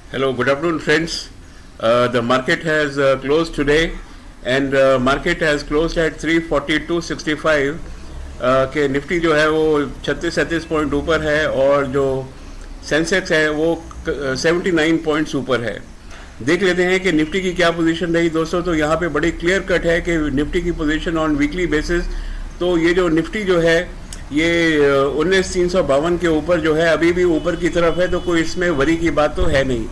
Hello, good afternoon, friends. The market has closed today, and market has closed at 342.65 के Nifty जो है वो 36-37 point ऊपर है और जो सेंसेक्स है वो 79 पॉइंट्स ऊपर है। देख लेते हैं कि निफ्टी की क्या पोजीशन रही दोस्तों। तो यहाँ पे बड़ी क्लियर कट है कि निफ्टी की पोजीशन ऑन वीकली बेसिस, तो ये जो निफ्टी जो है ये 19,352 के ऊपर जो है अभी भी ऊपर की तरफ है, तो कोई इसमें वरी की बात तो है नहीं।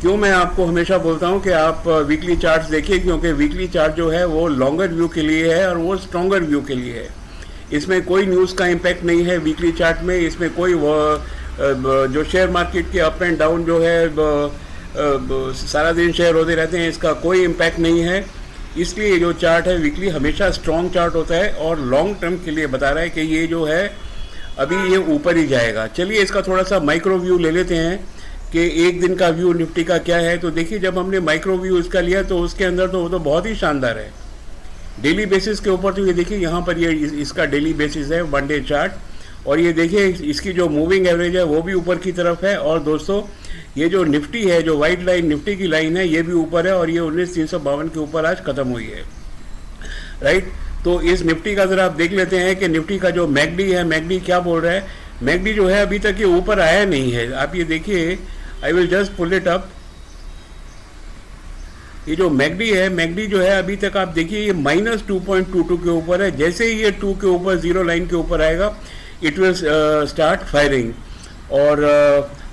क्यों मैं आपको हमेशा बोलता हूँ कि आप वीकली चार्ट्स देखिए, क्योंकि वीकली चार्ट जो है वो लॉन्गर व्यू के लिए है और वो स्ट्रॉन्गर व्यू के लिए है। इसमें कोई न्यूज़ का इम्पैक्ट नहीं है वीकली चार्ट में। इसमें कोई जो शेयर मार्केट के अप एंड डाउन जो है सारा दिन शेयर होते रहते हैं, इसका कोई इम्पैक्ट नहीं है। इसलिए जो चार्ट है वीकली हमेशा स्ट्रॉन्ग चार्ट होता है और लॉन्ग टर्म के लिए बता रहा है कि ये जो है अभी ये ऊपर ही जाएगा। चलिए इसका थोड़ा सा माइक्रो व्यू ले लेते हैं कि एक दिन का व्यू निफ्टी का क्या है। तो देखिए, जब हमने माइक्रो व्यू इसका लिया तो उसके अंदर तो वो तो बहुत ही शानदार है। डेली बेसिस के ऊपर तो ये देखिए यहाँ पर ये इसका डेली बेसिस है 1 डे चार्ट, और ये देखिए इसकी जो मूविंग एवरेज है वो भी ऊपर की तरफ है। और दोस्तों ये जो निफ्टी है, जो वाइट लाइन निफ्टी की लाइन है, ये भी ऊपर है और ये 19,352 के ऊपर आज खत्म हुई है, राइट। तो इस निफ्टी का जरा आप देख लेते हैं कि निफ्टी का जो मैकडी है, मैकडी क्या बोल रहा है। मैकडी जो है अभी तक ये ऊपर आया नहीं है। आप ये देखिए, I will just pull it up. ये जो मैकडी है, मैकडी जो है अभी तक आप देखिए ये -2.22 के ऊपर है। जैसे ही ये 2 के ऊपर, जीरो लाइन के ऊपर आएगा, इट विल स्टार्ट फायरिंग। और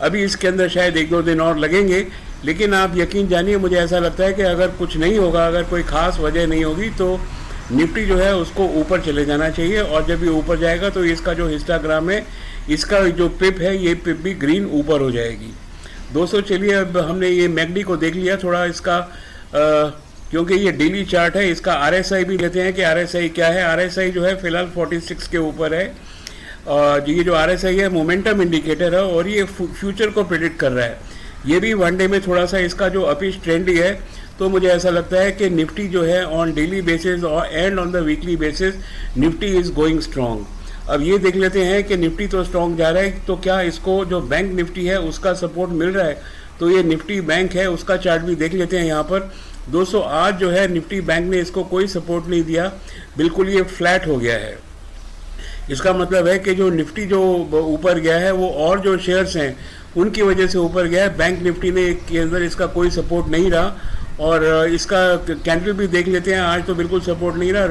अभी इसके अंदर शायद 1-2 दिन और लगेंगे, लेकिन आप यकीन जानिए, मुझे ऐसा लगता है कि अगर कुछ नहीं होगा, अगर कोई खास वजह नहीं होगी, तो निफ्टी जो है उसको ऊपर चले जाना चाहिए। और जब ये ऊपर जाएगा तो इसका जो हिस्टाग्राम है, इसका जो पिप है, ये पिप भी ग्रीन ऊपर हो जाएगी दोस्तों। चलिए अब हमने ये मैकडी को देख लिया थोड़ा इसका, क्योंकि ये डेली चार्ट है, इसका आरएसआई भी लेते हैं कि आरएसआई क्या है। आरएसआई जो है फिलहाल 46 के ऊपर है। ये जो आरएसआई है मोमेंटम इंडिकेटर है और ये फ्यूचर को प्रेडिक्ट कर रहा है। ये भी 1 डे में थोड़ा सा इसका जो अपिश ट्रेंड ही है। तो मुझे ऐसा लगता है कि निफ्टी जो है ऑन डेली बेसिस और and on the weekly basis Nifty is going strong. अब ये देख लेते हैं कि निफ्टी तो स्ट्रॉन्ग जा रहा है, तो क्या इसको जो बैंक निफ्टी है उसका सपोर्ट मिल रहा है। तो ये निफ्टी बैंक है, उसका चार्ट भी देख लेते हैं यहाँ पर दोस्तों। आज जो है निफ्टी बैंक ने इसको कोई सपोर्ट नहीं दिया, बिल्कुल ये फ्लैट हो गया है। इसका मतलब है कि जो निफ्टी जो ऊपर गया है वो और जो शेयर्स हैं उनकी वजह से ऊपर गया है। बैंक निफ्टी ने के अंदर इसका कोई सपोर्ट नहीं रहा। और इसका कैंडल भी देख लेते हैं, आज तो बिल्कुल सपोर्ट नहीं रहा।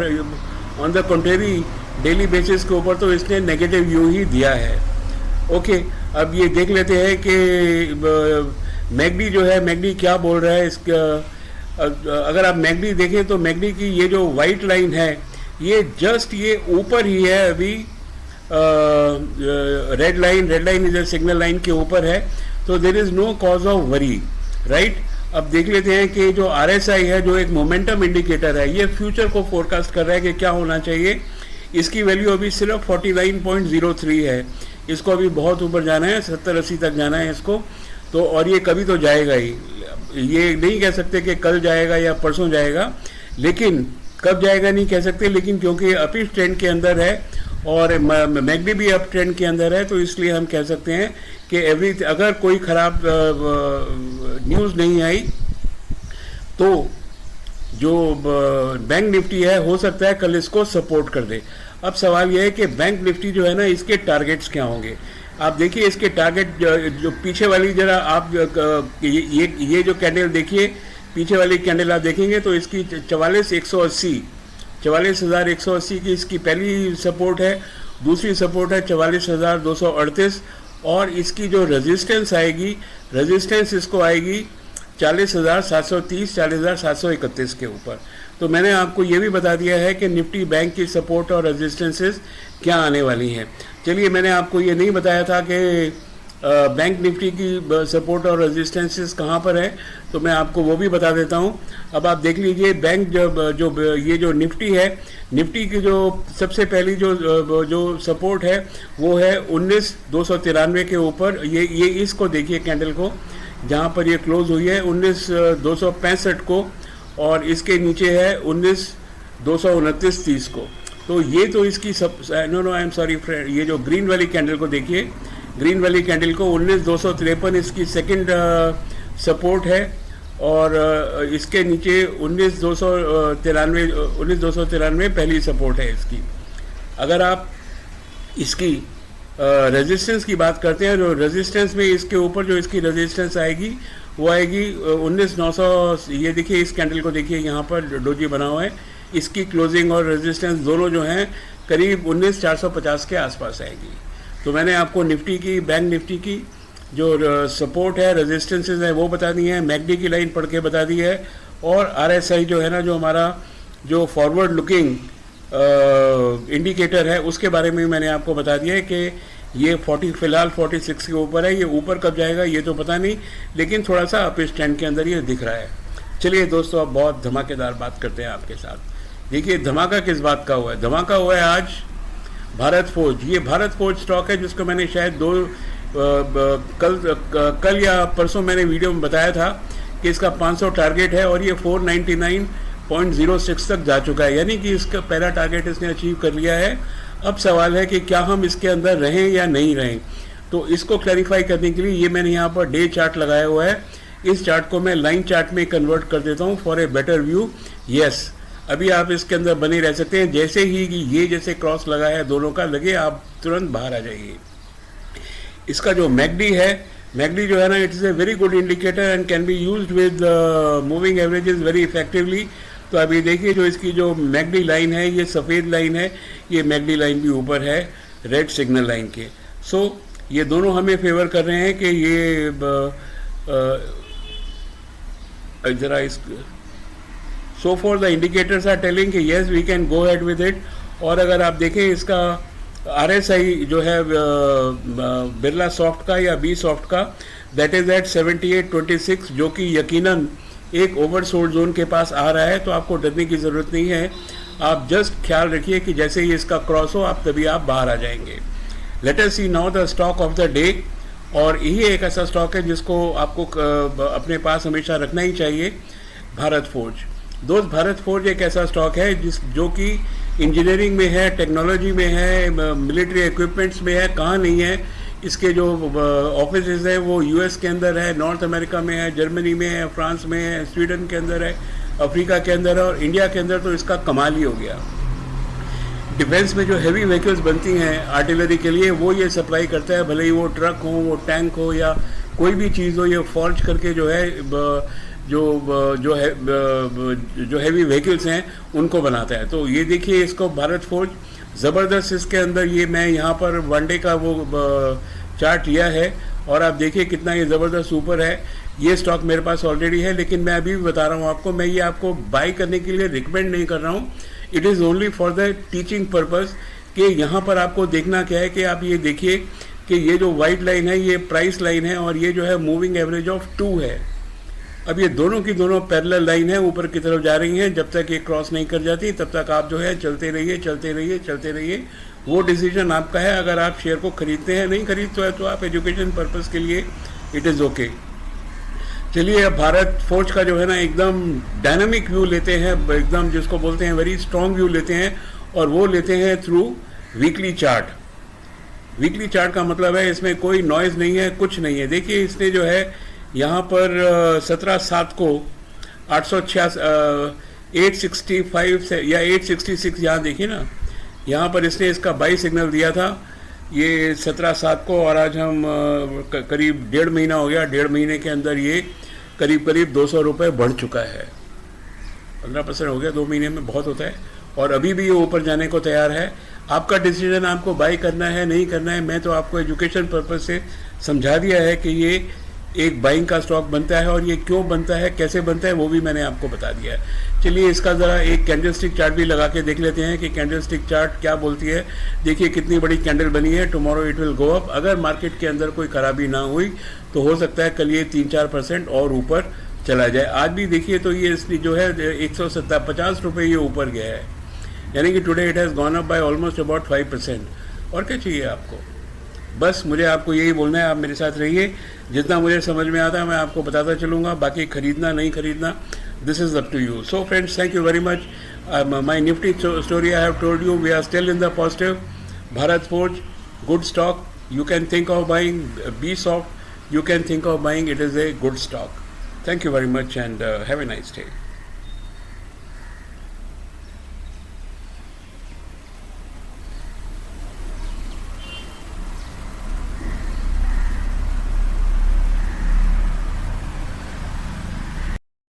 On the contrary daily basis के ऊपर तो इसने नेगेटिव व्यू ही दिया है। ओके, अब ये देख लेते हैं कि मैकडी जो है, मैकडी क्या बोल रहा है इसका। अगर आप मैकडी देखें तो मैकडी की ये जो वाइट लाइन है, ये जस्ट ये ऊपर ही है अभी। Red line is a signal line के ऊपर है, तो there is no cause of worry, right. अब देख लेते हैं कि जो आरएसआई है, जो एक मोमेंटम इंडिकेटर है, ये फ्यूचर को फोरकास्ट कर रहा है कि क्या होना चाहिए। इसकी वैल्यू अभी सिर्फ 49.03 है। इसको अभी बहुत ऊपर जाना है, 70-80 तक जाना है इसको। तो और ये कभी तो जाएगा ही, ये नहीं कह सकते कि कल जाएगा या परसों जाएगा, लेकिन कब जाएगा नहीं कह सकते। लेकिन क्योंकि अपिश ट्रेंड के अंदर है और मैकडी भी अप ट्रेंड के अंदर है, तो इसलिए हम कह सकते हैं कि अगर कोई ख़राब न्यूज़ नहीं आई तो जो बैंक निफ्टी है हो सकता है कल इसको सपोर्ट कर दे। अब सवाल यह है कि बैंक निफ्टी जो है ना, इसके टारगेट्स क्या होंगे। आप देखिए इसके टारगेट जो पीछे वाली जरा आप ये जो कैंडल देखिए, पीछे वाली कैंडल आप देखेंगे तो इसकी 44,180 की इसकी पहली सपोर्ट है। दूसरी सपोर्ट है 44,238 और इसकी जो रेजिस्टेंस आएगी, रेजिस्टेंस इसको आएगी 40,730, 40,731 के ऊपर। तो मैंने आपको ये भी बता दिया है कि निफ्टी बैंक की सपोर्ट और रेजिस्टेंसेस क्या आने वाली हैं। चलिए, मैंने आपको ये नहीं बताया था कि बैंक निफ्टी की सपोर्ट और रेजिस्टेंसेस कहाँ पर है, तो मैं आपको वो भी बता देता हूँ। अब आप देख लीजिए, बैंक जो ये जो निफ्टी है, निफ्टी की जो सबसे पहली जो सपोर्ट है वो है 19,293 के ऊपर। ये इसको देखिए कैंडल को, जहाँ पर ये क्लोज हुई है 19,265 को, और इसके नीचे है 19,229.30 को। तो ये तो इसकी no I am sorry friend, ये जो ग्रीन वाली कैंडल को देखिए, ग्रीन वाली कैंडल को 19,253 इसकी सेकंड सपोर्ट है, और इसके नीचे 19,293 पहली सपोर्ट है इसकी। अगर आप इसकी रेजिस्टेंस की बात करते हैं, जो रेजिस्टेंस में इसके ऊपर जो इसकी रेजिस्टेंस आएगी वो आएगी 19,900। ये देखिए, इस कैंडल को देखिए, यहाँ पर डोजी बना हुआ है, इसकी क्लोजिंग और रेजिस्टेंस दोनों जो हैं करीब 19,450 के आसपास आएगी। तो मैंने आपको निफ्टी की, बैंक निफ्टी की जो सपोर्ट है, रेजिस्टेंसेज है वो बता दी है, मैकडी की लाइन पढ़ के बता दी है, और आरएसआई जो है ना, जो हमारा जो फॉरवर्ड लुकिंग इंडिकेटर है उसके बारे में मैंने आपको बता दिया है कि ये 40 फिलहाल 46 के ऊपर है। ये ऊपर कब जाएगा ये तो पता नहीं, लेकिन थोड़ा सा अप स्टैंड के अंदर ये दिख रहा है। चलिए दोस्तों, अब बहुत धमाकेदार बात करते हैं आपके साथ। देखिए, धमाका किस बात का हुआ है? धमाका हुआ है आज भारत फोर्ज। ये भारत फोर्ज स्टॉक है जिसको मैंने शायद कल या परसों मैंने वीडियो में बताया था कि इसका 500 टारगेट है और ये 499.06 तक जा चुका है, यानी कि इसका पहला टारगेट इसने अचीव कर लिया है। अब सवाल है कि क्या हम इसके अंदर रहें या नहीं रहें। तो इसको क्लैरिफाई करने के लिए ये मैंने यहाँ पर डे चार्ट लगाया हुआ है। इस चार्ट को मैं लाइन चार्ट में कन्वर्ट कर देता हूँ for a better view. Yes, अभी आप इसके अंदर बने रह सकते हैं। जैसे ही ये जैसे क्रॉस लगा है दोनों का लगे, आप तुरंत बाहर आ जाइए। इसका जो मैकडी है, मैकडी जो है ना, it is a very good indicator and can be used with moving averages very effectively. तो अभी देखिए, जो इसकी जो मैकडी लाइन है, ये सफ़ेद लाइन है, ये मैकडी लाइन भी ऊपर है रेड सिग्नल लाइन के। सो ये दोनों हमें फेवर कर रहे हैं कि ये ज़रा इस so for the indicators are telling कि yes we can go head with it. और अगर आप देखें इसका आरएसआई जो है बिरला सॉफ्ट का या बी सॉफ्ट का, दैट इज़ एट 78.26, जो कि यकीनन एक ओवरसोल्ड जोन के पास आ रहा है। तो आपको डरने की ज़रूरत नहीं है, आप जस्ट ख्याल रखिए कि जैसे ही इसका क्रॉस हो आप तभी आप बाहर आ जाएंगे। Let us see now the stock of the day. और यही एक ऐसा स्टॉक है जिसको आपको अपने पास हमेशा रखना ही चाहिए, भारत फोर्ज। दोस्त, भारत फोर्ज एक ऐसा स्टॉक है जो कि इंजीनियरिंग में है, टेक्नोलॉजी में है, मिलिट्री इक्विपमेंट्स में है, कहाँ नहीं है। इसके जो ऑफिस हैं वो यूएस के अंदर है, नॉर्थ अमेरिका में है, जर्मनी में है, फ्रांस में है, स्वीडन के अंदर है, अफ्रीका के अंदर है, और इंडिया के अंदर तो इसका कमाल ही हो गया। डिफेंस में जो हैवी व्हीकल्स बनती हैं आर्टिलरी के लिए, वो ये सप्लाई करता है, भले ही वो ट्रक हो, वो टैंक हो, या कोई भी चीज़ हो, ये फॉर्ज करके जो है जो हैवी व्हीकल्स हैं उनको बनाता है। तो ये देखिए, इसको भारत फोर्ज ज़बरदस्त, इसके अंदर ये मैं यहाँ पर वनडे का वो चार्ट लिया है और आप देखिए कितना ये ज़बरदस्त ऊपर है। ये स्टॉक मेरे पास ऑलरेडी है, लेकिन मैं अभी भी बता रहा हूँ आपको, मैं ये आपको बाई करने के लिए रिकमेंड नहीं कर रहा हूँ। It is only for the teaching purpose कि यहाँ पर आपको देखना क्या है कि आप ये देखिए कि ये जो वाइट लाइन है ये प्राइस लाइन है और ये जो है मूविंग एवरेज ऑफ 2 है। अब ये दोनों की दोनों पैरेलल लाइन है, ऊपर की तरफ जा रही हैं। जब तक ये क्रॉस नहीं कर जाती तब तक आप जो है चलते रहिए, चलते रहिए, चलते रहिए। वो डिसीजन आपका है। अगर आप शेयर को खरीदते हैं, नहीं खरीदते हैं तो आप एजुकेशन पर्पज़ के लिए इट इज़ ओके। चलिए, अब भारत फोर्ज का जो है ना एकदम डायनामिक व्यू लेते हैं, एकदम जिसको बोलते हैं वेरी स्ट्रॉन्ग व्यू लेते हैं, और वो लेते हैं through weekly chart. Weekly chart का मतलब है इसमें कोई नॉइज़ नहीं है, कुछ नहीं है। देखिए, इसने जो है यहाँ पर 17/7 को 865 से या 866, यहाँ देखिए ना, यहाँ पर इसने इसका बाई सिग्नल दिया था ये 17/7 को, और आज हम करीब 1.5 महीना हो गया। 1.5 महीने के अंदर ये करीब 200 रुपये बढ़ चुका है। 15% हो गया 2 महीने में, बहुत होता है। और अभी भी ये ऊपर जाने को तैयार है। आपका डिसीजन, आपको बाई करना है नहीं करना है। मैं तो आपको एजुकेशन पर्पज़ से समझा दिया है कि ये एक बाइंग का स्टॉक बनता है, और ये क्यों बनता है, कैसे बनता है, वो भी मैंने आपको बता दिया है। चलिए, इसका ज़रा एक कैंडलस्टिक चार्ट भी लगा के देख लेते हैं कि कैंडलस्टिक चार्ट क्या बोलती है। देखिए कितनी बड़ी कैंडल बनी है। Tomorrow it will go up. अगर मार्केट के अंदर कोई खराबी ना हुई तो हो सकता है कल ये 3-4% और ऊपर चला जाए। आज भी देखिए तो ये इसकी जो है 150 रुपये ये ऊपर गया है, यानी कि today it has gone up by almost about 5%। और क्या चाहिए आपको? बस मुझे आपको यही बोलना है, आप मेरे साथ रहिए। जितना मुझे समझ में आता है मैं आपको बताता चलूँगा। बाकी खरीदना नहीं खरीदना, this is up to you. So friends, thank you very much. My Nifty story I have told you, we are still in the positive. Bharat Forge, good stock, you can think of buying B soft, you can think of buying, it is a good stock. Thank you very much and have a nice day.